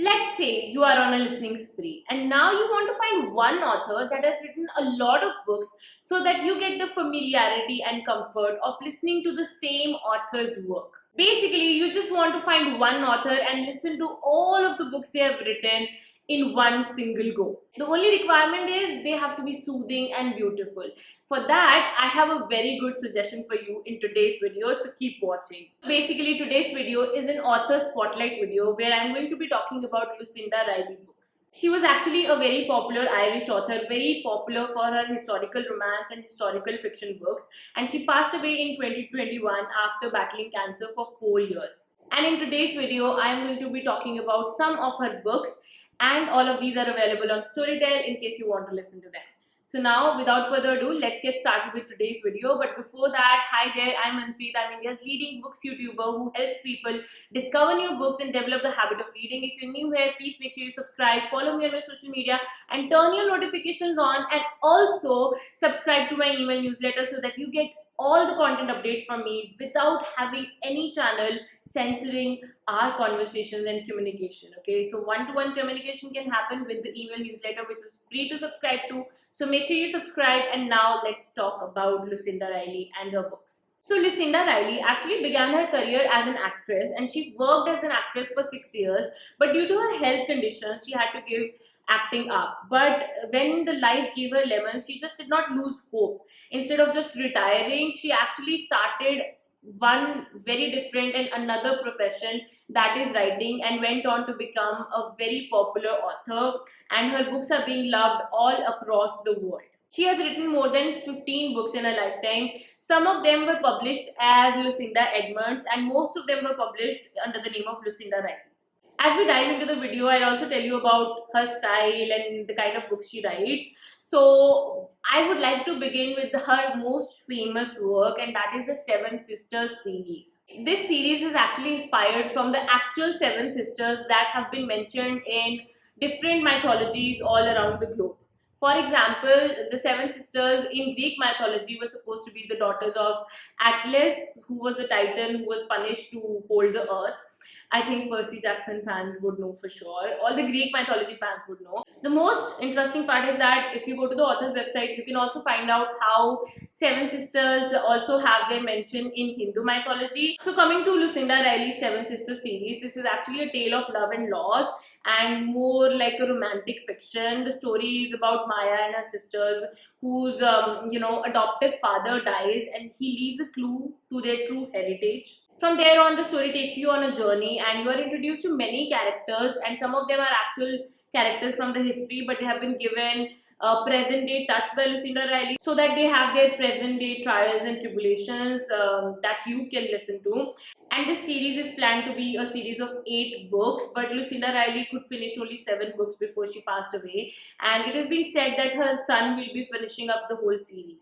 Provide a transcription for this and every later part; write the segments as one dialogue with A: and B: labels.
A: Let's say you are on a listening spree and now you want to find one author that has written a lot of books so that you get the familiarity and comfort of listening to the same author's work. Basically, you just want to find one author and listen to all of the books they have written in one single go. The only requirement is they have to be soothing and beautiful. For that, I have a very good suggestion for you in today's video, so keep watching. Basically, today's video is an author spotlight video where I'm going to be talking about Lucinda Riley books. She was actually a very popular Irish author, very popular for her historical romance and historical fiction books, and she passed away in 2021 after battling cancer for 4 years. And in today's video, I'm going to be talking about some of her books, and all of these are available on Storytell in case you want to listen to them. So now, without further ado, let's get started with today's video. But before that, hi there, I'm Manpreet. I'm India's leading books YouTuber who helps people discover new books and develop the habit of reading. If you're new here, please make sure you subscribe, follow me on my social media, and turn your notifications on. And also subscribe to my email newsletter so that you get all the content updates from me without having any channel censoring our conversations and communication. Okay, so one-to-one communication can happen with the email newsletter, which is free to subscribe to. So make sure you subscribe. And now let's talk about Lucinda Riley and her books. So Lucinda Riley actually began her career as an actress, and she worked as an actress for 6 years, but due to her health conditions she had to give acting up. But when the life gave her lemons, she just did not lose hope. Instead of just retiring, she actually started one very different and another profession, that is writing, and went on to become a very popular author, and her books are being loved all across the world. She has written more than 15 books in her lifetime. Some of them were published as Lucinda Edmonds, and most of them were published under the name of Lucinda Riley. As we dive into the video, I'll also tell you about her style and the kind of books she writes. So I would like to begin with her most famous work, and that is the Seven Sisters series. This series is actually inspired from the actual seven sisters that have been mentioned in different mythologies all around the globe. For example, the seven sisters in Greek mythology were supposed to be the daughters of Atlas, who was the titan who was punished to hold the earth. I think Percy Jackson fans would know for sure. All the Greek mythology fans would know. The most interesting part is that if you go to the author's website, you can also find out how Seven Sisters also have their mention in Hindu mythology. So coming to Lucinda Riley's Seven Sisters series, this is actually a tale of love and loss and more like a romantic fiction. The story is about Maya and her sisters whose adoptive father dies, and he leaves a clue to their true heritage. From there on, the story takes you on a journey, and you are introduced to many characters, and some of them are actual characters from the history, but they have been given a present day touch by Lucinda Riley so that they have their present day trials and tribulations that you can listen to. And this series is planned to be a series of 8 books, but Lucinda Riley could finish only 7 books before she passed away, and it has been said that her son will be finishing up the whole series.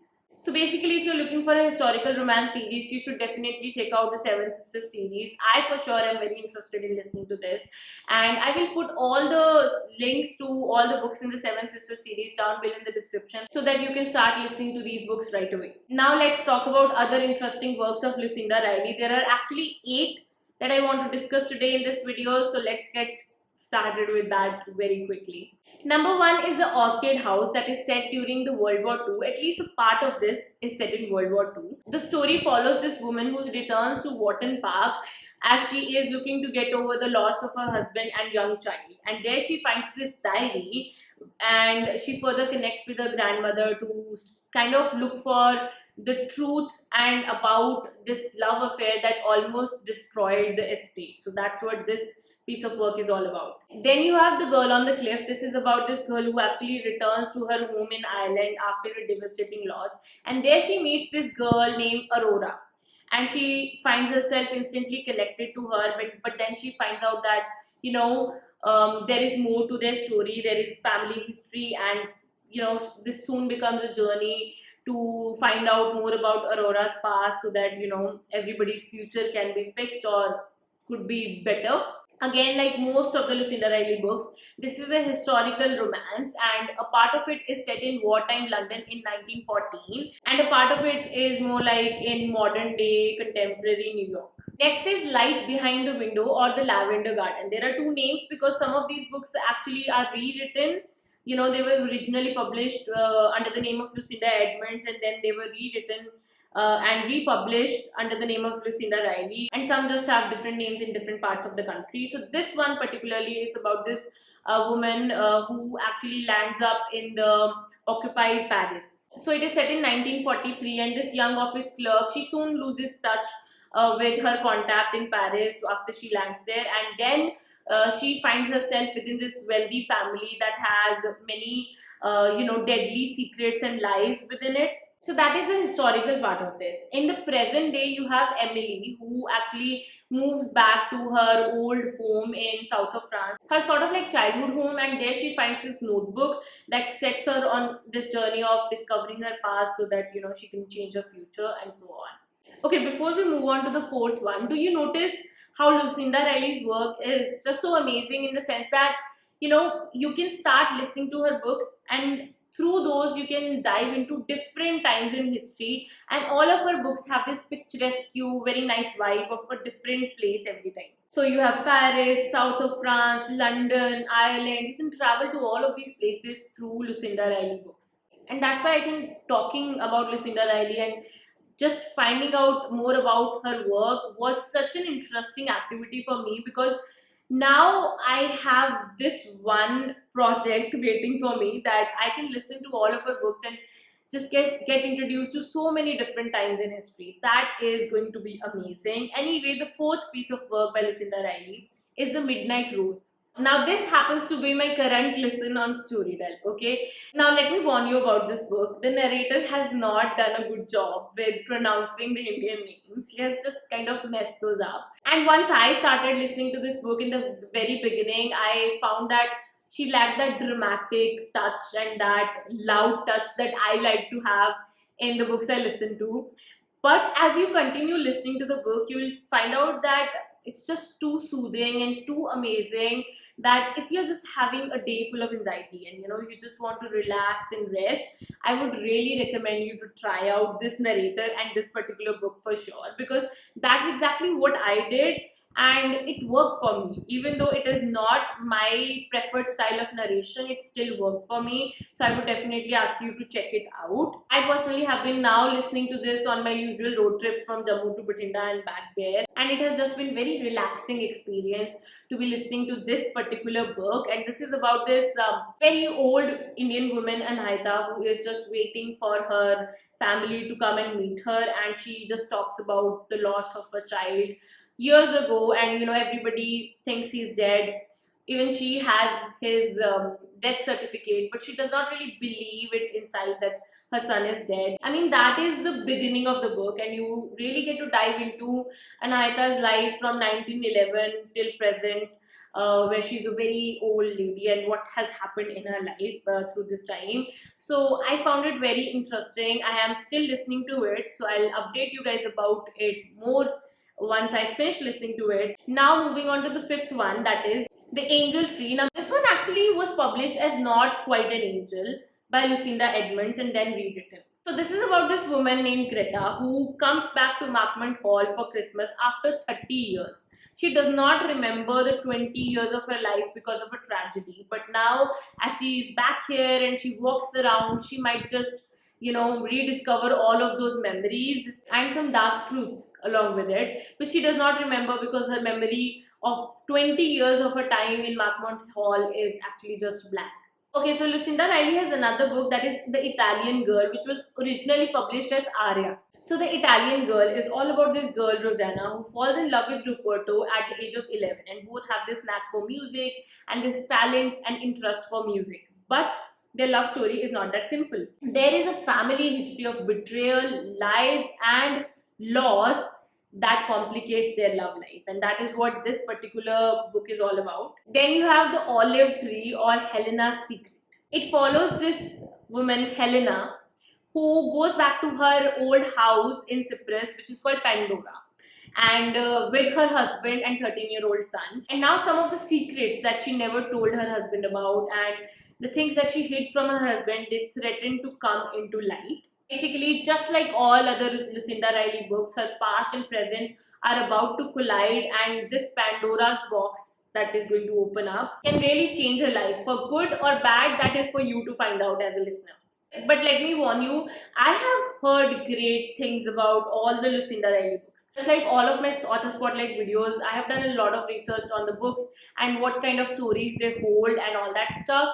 A: So basically, if you're looking for a historical romance series, you should definitely check out the Seven Sisters series. I for sure am very interested in listening to this, and I will put all the links to all the books in the Seven Sisters series down below in the description so that you can start listening to these books right away. Now let's talk about other interesting works of Lucinda Riley. There are actually 8 that I want to discuss today in this video, so let's get started with that very quickly. Number 1 is the Orchid House, that is set during the World War II. At least a part of this is set in World War II. The story follows this woman who returns to Wharton Park as she is looking to get over the loss of her husband and young child. And there she finds this diary, and she further connects with her grandmother to kind of look for the truth and about this love affair that almost destroyed the estate. So that's what this piece of work is all about. Then you have The Girl on the Cliff. This is about this girl who actually returns to her home in Ireland after a devastating loss, and there she meets this girl named Aurora, and she finds herself instantly connected to her, but then she finds out that there is more to their story. There is family history, and this soon becomes a journey to find out more about Aurora's past so that everybody's future can be fixed or could be better. Again, like most of the Lucinda Riley books, this is a historical romance, and a part of it is set in wartime London in 1914, and a part of it is more like in modern day contemporary New York. Next is Light Behind the Window or The Lavender Garden. There are two names because some of these books actually are rewritten. You know, they were originally published under the name of Lucinda Edmonds, and then they were rewritten and republished under the name of Lucinda Riley, and some just have different names in different parts of the country. So this one particularly is about this woman who actually lands up in the occupied Paris. So it is set in 1943, and this young office clerk, she soon loses touch with her contact in Paris after she lands there, and then she finds herself within this wealthy family that has many deadly secrets and lies within it. So that is the historical part of this. In the present day, you have Emily, who actually moves back to her old home in south of France, her sort of like childhood home, and there she finds this notebook that sets her on this journey of discovering her past so that she can change her future and so on. Okay, before we move on to the fourth one, do you notice how Lucinda Riley's work is just so amazing in the sense that you can start listening to her books, and through those you can dive into different times in history, and all of her books have this picturesque, very nice vibe of a different place every time. So you have Paris, south of France, London, Ireland. You can travel to all of these places through Lucinda Riley books, and that's why I think talking about Lucinda Riley and just finding out more about her work was such an interesting activity for me, because now I have this one project waiting for me that I can listen to all of her books and just get introduced to so many different times in history. That is going to be amazing. Anyway, the fourth piece of work by Lucinda Riley is The Midnight Rose. Now this happens to be my current listen on Storytell. Okay, now let me warn you about this book. The narrator has not done a good job with pronouncing the Indian names. She has just kind of messed those up. And once I started listening to this book in the very beginning, I found that she lacked that dramatic touch and that loud touch that I like to have in the books I listen to. But as you continue listening to the book, you will find out that it's just too soothing and too amazing, that if you're just having a day full of anxiety and you just want to relax and rest, I would really recommend you to try out this narrator and this particular book for sure, because that's exactly what I did, and it worked for me. Even though it is not my preferred style of narration, it still worked for me. So I would definitely ask you to check it out. I personally have been now listening to this on my usual road trips from Jammu to Bathinda and back there, and it has just been very relaxing experience to be listening to this particular book. And this is about this very old Indian woman, Anahita, who is just waiting for her family to come and meet her, and she just talks about the loss of a child years ago, and everybody thinks he's dead. Even she had his death certificate, but she does not really believe it inside that her son is dead. I mean, that is the beginning of the book, and you really get to dive into Anahita's life from 1911 till present, where she's a very old lady and what has happened in her life through this time. So I found it very interesting. I am still listening to it, so I'll update you guys about it more once I finish listening to it. Now moving on to the fifth one, that is The Angel Tree. Now this one actually was published as Not Quite an Angel by Lucinda Edmonds and then rewritten. So this is about this woman named Greta who comes back to Markmont Hall for Christmas after 30 years. She does not remember the 20 years of her life because of a tragedy. But now as she is back here and she walks around, she might just rediscover all of those memories and some dark truths along with it, which she does not remember because her memory of 20 years of her time in Markmont Hall is actually just blank. Okay, so Lucinda Riley has another book that is The Italian Girl, which was originally published as Aria. So The Italian Girl is all about this girl, Rosanna, who falls in love with Ruperto at the age of 11, and both have this knack for music and this talent and interest for music. But their love story is not that simple. There is a family history of betrayal, lies, and loss that complicates their love life, and that is what this particular book is all about. Then you have The Olive Tree or Helena's Secret. It follows this woman, Helena, who goes back to her old house in Cyprus, which is called Pandora. and with her husband and 13-year-old son. And now some of the secrets that she never told her husband about, and the things that she hid from her husband, they threaten to come into light. Basically, just like all other Lucinda Riley books, her past and present are about to collide, and this Pandora's box that is going to open up can really change her life for good or bad. That is for you to find out as a listener. But let me warn you, I have heard great things about all the Lucinda Riley books. Just like all of my author spotlight videos, I have done a lot of research on the books and what kind of stories they hold and all that stuff.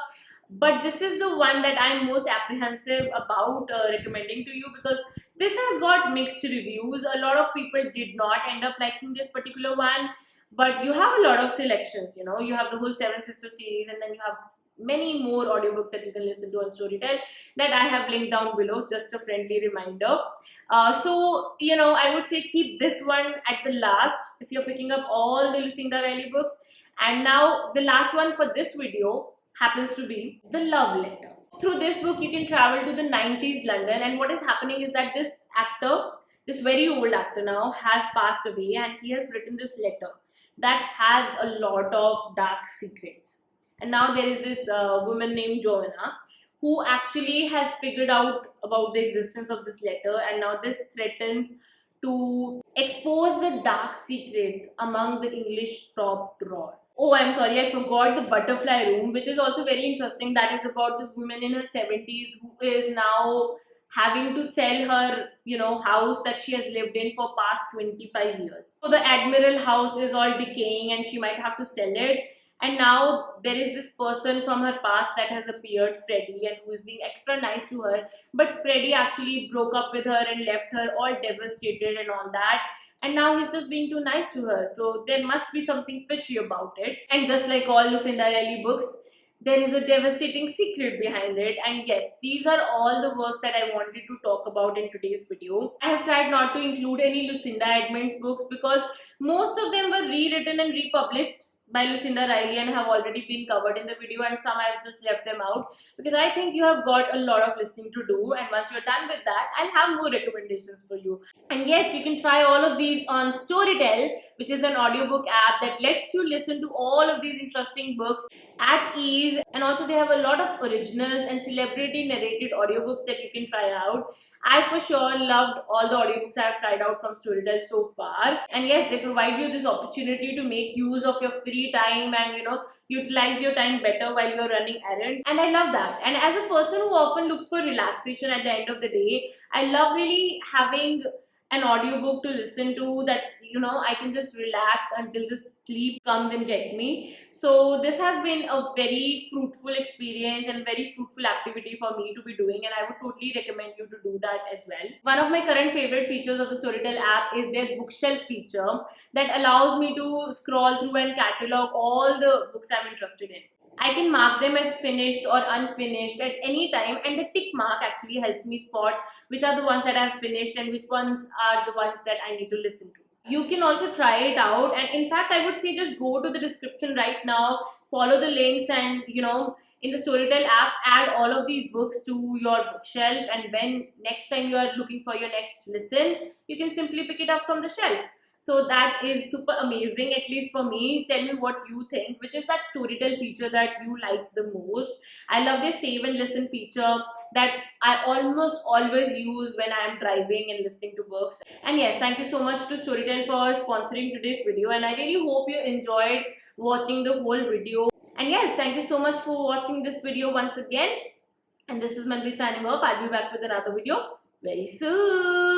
A: But this is the one that I'm most apprehensive about recommending to you, because this has got mixed reviews. A lot of people did not end up liking this particular one, but you have a lot of selections. You know, you have the whole Seven Sisters series, and then you have many more audiobooks that you can listen to on Storytell that I have linked down below, just a friendly reminder. So, you know, I would say keep this one at the last if you're picking up all the Lucinda Riley books. And now the last one for this video happens to be The Love Letter. Through this book, you can travel to the 90s London, and what is happening is that this actor, this very old actor now, has passed away, and he has written this letter that has a lot of dark secrets. And now there is this woman named Joanna who actually has figured out about the existence of this letter, and now this threatens to expose the dark secrets among the English top drawer. Oh, I'm sorry, I forgot the Butterfly Room, which is also very interesting. That is about this woman in her 70s who is now having to sell her, you know, house that she has lived in for past 25 years. So the Admiral house is all decaying and she might have to sell it. And now there is this person from her past that has appeared, Freddie, and who is being extra nice to her. But Freddie actually broke up with her and left her all devastated and all that. And now he's just being too nice to her. So there must be something fishy about it. And just like all Lucinda Riley books, there is a devastating secret behind it. And yes, these are all the works that I wanted to talk about in today's video. I have tried not to include any Lucinda Edmonds books because most of them were rewritten and republished by Lucinda Riley and have already been covered in the video, and some I have just left them out because I think you have got a lot of listening to do, and once you're done with that, I'll have more recommendations for you. And yes, you can try all of these on Storytell, which is an audiobook app that lets you listen to all of these interesting books at ease. And also they have a lot of originals and celebrity narrated audiobooks that you can try out. I for sure loved all the audiobooks I have tried out from Storytell so far. And yes, they provide you this opportunity to make use of your free time and, you know, utilize your time better while you're running errands. And I love that. And as a person who often looks for relaxation at the end of the day, I love really having an audiobook to listen to that, you know, I can just relax until the sleep comes and get me. So this has been a very fruitful experience and very fruitful activity for me to be doing, and I would totally recommend you to do that as well. One of my current favorite features of the Storytell app is their bookshelf feature that allows me to scroll through and catalog all the books I'm interested in. I can mark them as finished or unfinished at any time, and the tick mark actually helps me spot which are the ones that I've finished and which ones are the ones that I need to listen to. You can also try it out, and in fact I would say just go to the description right now, follow the links, and, you know, in the Storytell app add all of these books to your bookshelf, and when next time you are looking for your next listen, you can simply pick it up from the shelf. So that is super amazing, at least for me. Tell me what you think. Which is that Storytell feature that you like the most? I love this save and listen feature that I almost always use when I am driving and listening to books. And yes, thank you so much to Storytell for sponsoring today's video. And I really hope you enjoyed watching the whole video. And yes, thank you so much for watching this video once again. And this is Manvi signing off. I'll be back with another video very soon.